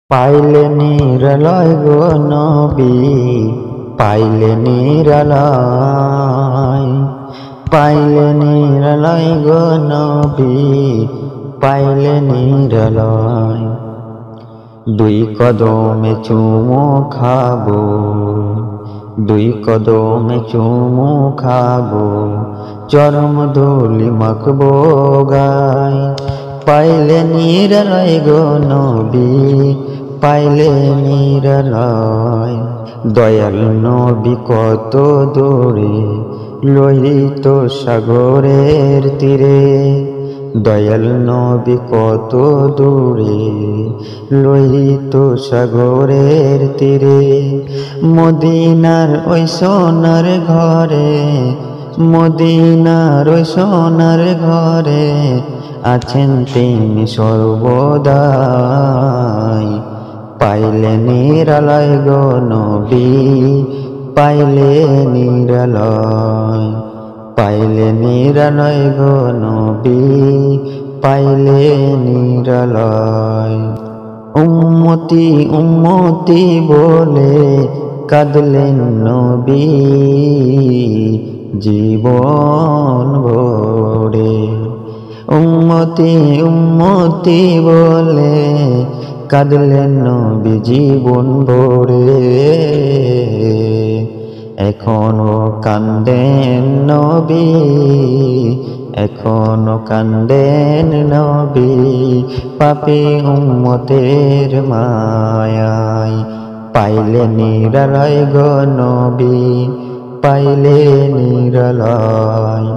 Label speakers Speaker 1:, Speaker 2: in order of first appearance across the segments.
Speaker 1: পাইলে নিরালয় গো নবী, পাইলে নিরালয়, পাইলে নিরালয় গো নবী, পাইলে নিরালয়। দুই কদমে চুমু খাবো, দুই কদমে চুমু খাবো, চরম ধুলি মাখবো গায়। পাইলে নিরালয় গো নবী, পাইলে নিরালয়। দয়াল নবী কত দূরে, লোহিত সাগরের তীরে। দয়াল নবী কত দূরে, লোহিত সাগরের তীরে। মদিনার ওই সোনার ঘরে, মদিনার ওই সোনার ঘরে আছেন তিনি সর্বদাই। পাইলে নিরালয় গো নবী, পাইলে নিরালয়, পাইলে নিরালয় গো নবী, পাইলে নিরালয়। উম্মতি উম্মতি বলে কাঁদলেন নবী জীবন ভরে। উম্মতি উম্মতি বলে কাঁদলেন নবী জীবন ভরে। এখনো কান্দেন নবী, এখনো কান্দেন নবী, পাপী উম্মতের মায়ায়। পাইলে নিরালয় গো নবী, পাইলে নিরালয়,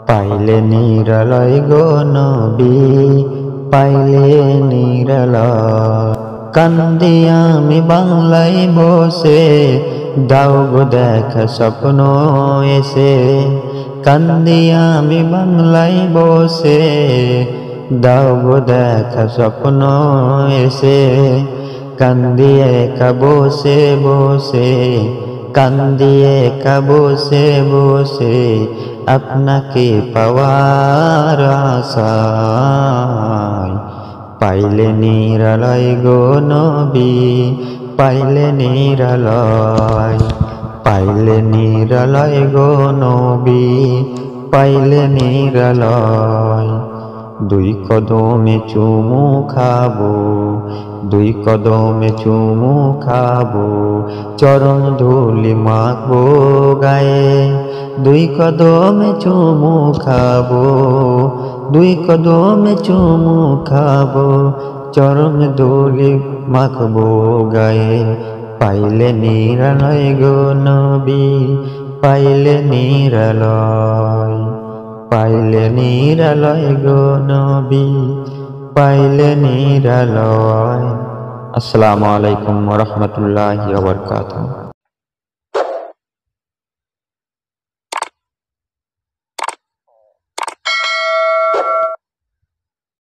Speaker 1: পাইলে নিরালয় গো নবী, পাইলে নিরালয়। কান্দি আমি বাংলায় বসে, দাও গো দেখা স্বপ্ন এসে। কান্দি আমি বাংলায় বসে, দাও গো দেখা স্বপ্ন এসে। কান্দি একা বসে বসে, কান্দি একা বসে বসে, আপনাকে পাওয়ার আশায়। পাইলে নিরালয় গো নবী, পাইলে নিরালয়, পাইলে নিরালয় গো নবী, পাইলে নিরালয়। দুই কদমে চুমু খাবো, দুই কদমে চুমু খাবো, চরণ ধুলি মাখবো গায়ে। দুই কদমে চুমু খাবো, দুই কদমে চুমু খাবো, চরণ ধুলি মাখবো গায়ে। পাইলে নিরালয় গো নবী, পাইলে নিরালয়, পাইলে নিরালয় গো নবী, পাইলে নিরালয়। আসসালামু আলাইকুম ওয়া রাহমাতুল্লাহি ওয়া বারাকাতুহু।